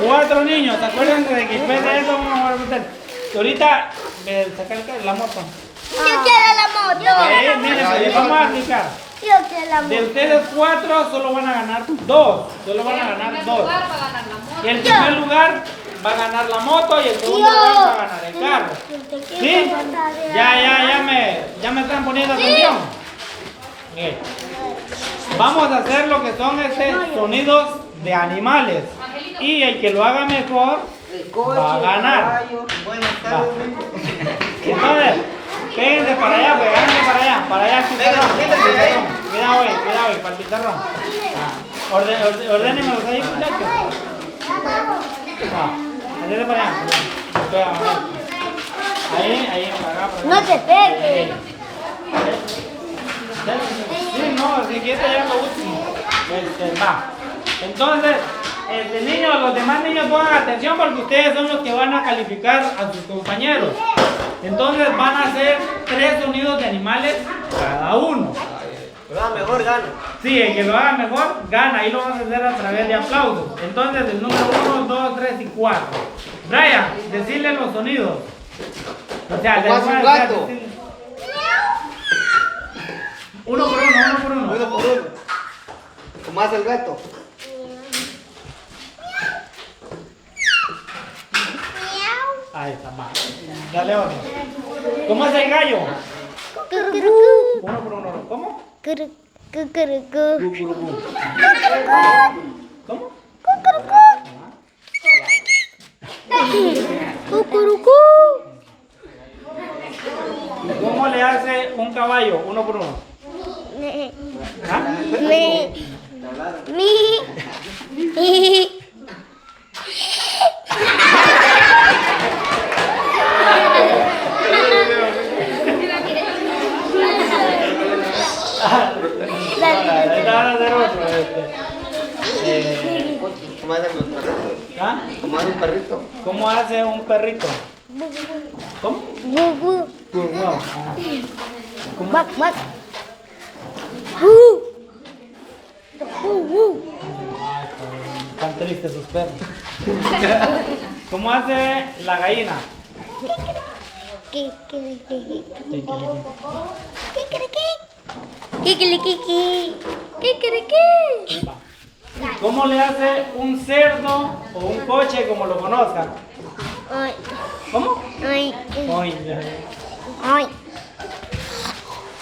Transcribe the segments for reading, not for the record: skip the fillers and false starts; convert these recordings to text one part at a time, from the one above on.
4 niños, acuérdense de que después de eso vamos a meter. Y ahorita, sacar la moto. Yo quiero la moto. Miren, les vamos a explicar. Yo quiero la moto. De ustedes 4 solo van a ganar 2. Solo van a ganar 2. Y el primer lugar va a ganar la moto y el segundo lugar va a ganar el carro. ¿Sí? Ya me están poniendo atención. Okay. Vamos a hacer lo que son sonidos de animales. Y el que lo haga mejor va a ganar. Entonces, péguense para allá, péguense para allá, el pizarrón. Cuidado, para el pizarrón. Ordénenmelos ahí, muchachos. Andrés para allá. Ahí, para acá. No te pegues. Sí, no, si quieres ya lo último. Va. Entonces, los demás niños pongan atención porque ustedes son los que van a calificar a sus compañeros. Entonces van a hacer 3 sonidos de animales cada uno. El que lo haga mejor gana. Sí, el que lo haga mejor gana. Ahí lo vamos a hacer a través de aplausos. Entonces el número 1, 2, 3 y 4. Brian, decirle los sonidos. O sea, ¿Cómo hace un gato? Uno por uno. Uno por uno. ¿Cómo hace el gato? Ahí está, va. Dale otro. ¿Cómo hace el gallo? Uno por uno. ¿Cómo? ¿Cómo? ¿Cómo le hace un caballo? Uno por uno. ¿Ah? ¿Cómo hacen los perritos? ¿Ah? ¿Cómo hace un perrito? ¿Cómo hace un perrito? ¿Cómo? Wow. Están tristes sus perros. ¿Cómo hace la gallina? ¿Cómo le hace un cerdo o un coche como lo conozcan? ¿Cómo?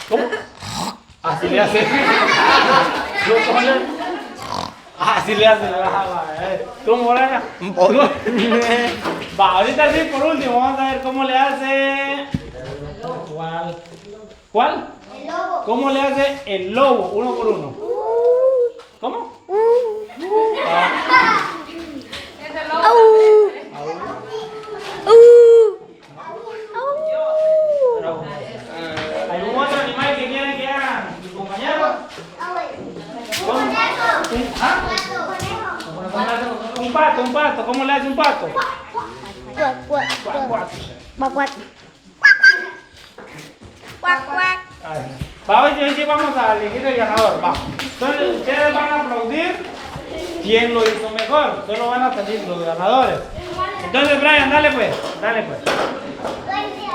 ¿Cómo? Así le hace. Así le hace. ¿Cómo era? Va, ahorita sí, por último, vamos a ver cómo le hace. ¿Cuál? El lobo. ¿Cómo le hace el lobo? Uno por uno. ¿Cómo? ¿Algún otro animal que quieran que hagan sus compañeros? Un pato. ¿Cómo le hace un pato? Hoy sí vamos a elegir el ganador. Va. Entonces ustedes van a aplaudir quién lo hizo mejor. Solo van a salir los ganadores. Entonces Brian, dale pues.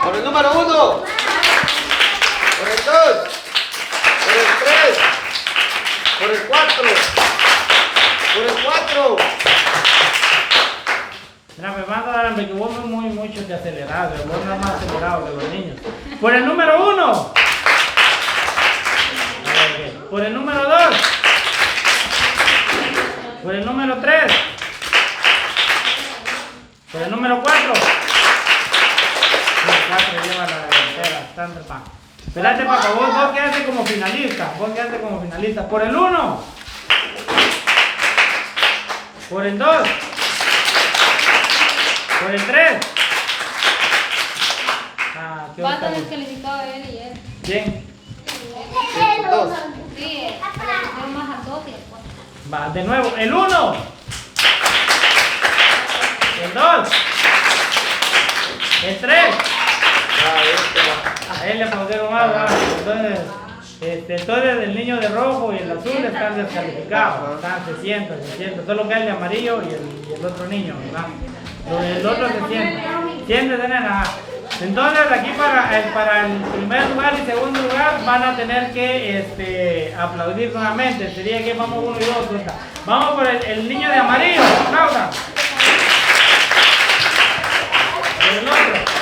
Por el número 1. Por el 2. Por el 3. Por el 4. Por el 4. Mira, me van a dar hambre, que vos no muy mucho de acelerado, vos no más acelerado que los niños. Por el número 1. Por el número 2. Por el número 3. Por el número 4. El 4 lleva la delantera, está entre pan. Espérate, papá, vos quedaste como finalista. Por el 1. Por el 2. Por el 3. ¿Qué Va a otra? estar descalificado él y él. ¿Quién? El 2. Sí, yo más al 2 y al 4. Va, de nuevo. El 1. El 2. El 3. A él le pusieron más. Entonces, Entonces el niño de rojo y el azul están descalificados, se sientan, solo queda el de amarillo y el otro niño, ¿verdad? El otro se sienta, siéntese, nena. Entonces aquí para el primer lugar y segundo lugar van a tener que aplaudir nuevamente, sería que vamos 1 y 2, vamos por el niño de amarillo, aplaudan. Por el otro.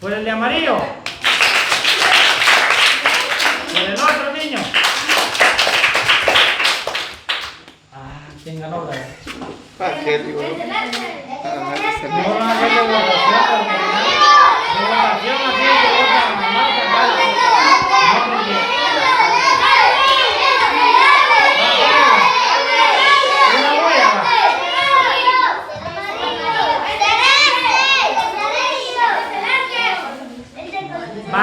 Por el de amarillo. Por el otro niño. ¿Quién ganó? ¿Qué digo? No van a hacer votación así que votan nomás.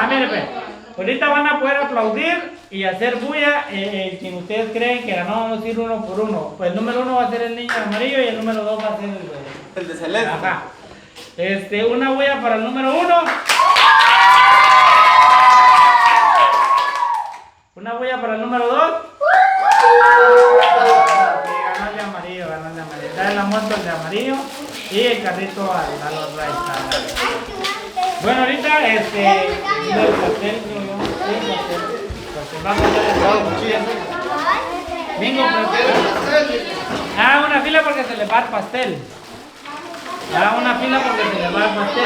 Mire, pues, ahorita van a poder aplaudir y hacer bulla quien ustedes creen que ganó. Vamos a ir 1 por 1. Pues el número 1 va a ser el niño amarillo y el número 2 va a ser El de celeste. Ajá. Una bulla para el número 1. Una bulla para el número 2. Ganó el de amarillo, Dale la moto al de amarillo y el carrito a los Reyes. Bueno, ahorita el pastel, vamos a Bingo, una fila porque se le va el pastel. Una fila porque se le va el pastel.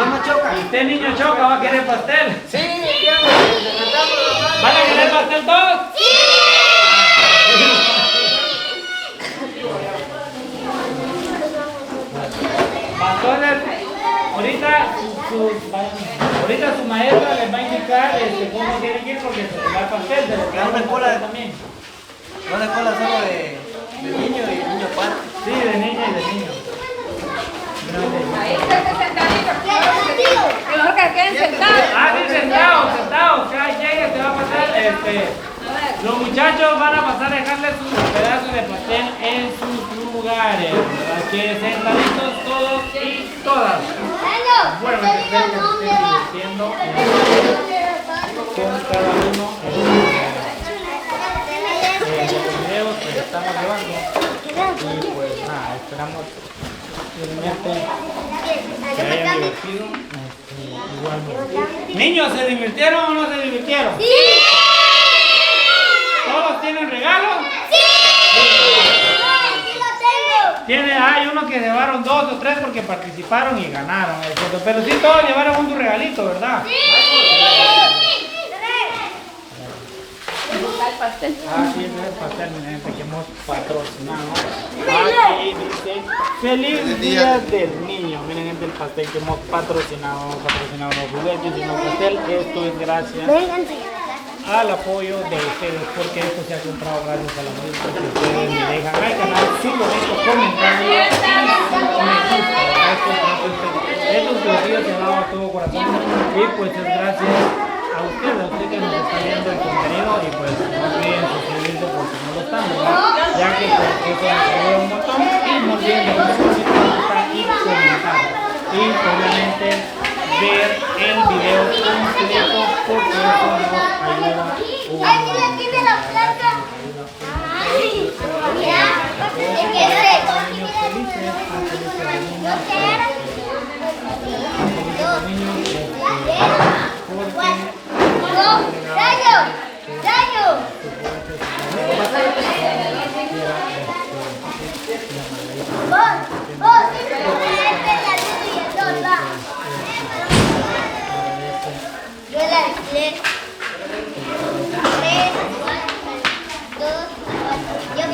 Y usted, niño Choca, va a querer pastel. Sí, ¿Van a querer pastel todos? Sí. Entonces, ahorita su maestra les va a indicar cómo tienen que ir porque se les va el pastel, se les queda una cola también. ¿Una cola solo de niño y niño aparte? Sí, de niña y de niño. Ahí está sentadito. Mejor que queden sentados. Sí, sentados. Cada llegue se va a pasar. Los muchachos van a pasar a dejarle sus pedazos de pastel en sus lugares. ¿Verdad? Que sentaditos todos y todas. Bueno, espero que se estén divirtiendo con cada uno de los videos que estamos llevando. Y pues nada, esperamos realmente se hayan divertido. Igualmente. Niños, ¿se divirtieron o no se divirtieron? ¡Sí! ¿Todos tienen regalos? Hay unos que llevaron 2 o 3 porque participaron y ganaron. Pero sí todos llevaron un regalito, ¿verdad? Sí. El pastel. Sí, ese es el pastel, mi gente, que hemos patrocinado. Aquí dice Feliz Día del Niño. Miren, gente, el pastel que hemos patrocinado. Hemos patrocinado los juguetes y el pastel. Esto es gracias al apoyo de ustedes, porque esto se ha comprado gracias a la música que ustedes me dejan al canal, sus bonitos comentarios y su me gusta. Estos videos se han dado a todo corazón y pues es gracias a usted que nos está viendo el contenido y pues no olviden suscribirse por si no lo están, ¿verdad? Ya que pues eso nos ayuda un montón y no olviden de darle un gusta y comentar y obviamente ver el video completo porque eso nos ayuda un montón. Yo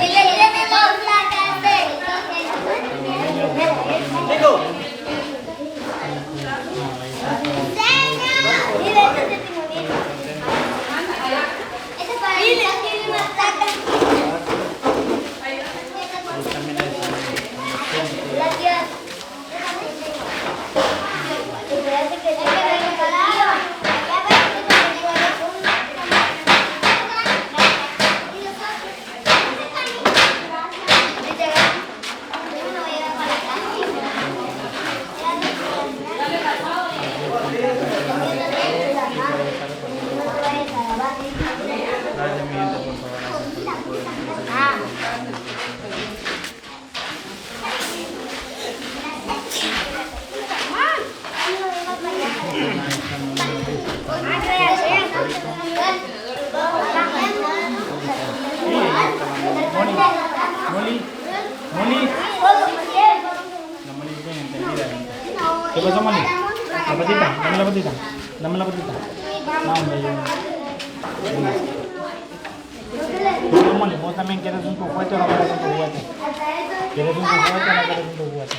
Molly. La Molly bien entendida. ¿Qué pasó, Molly? La patita, dame la patita. Dame la patita. No, hombre, yo. Molly, vos también quieres un juguete o no quieres un juguete. ¿Quieres un juguete o no quieres un juguete?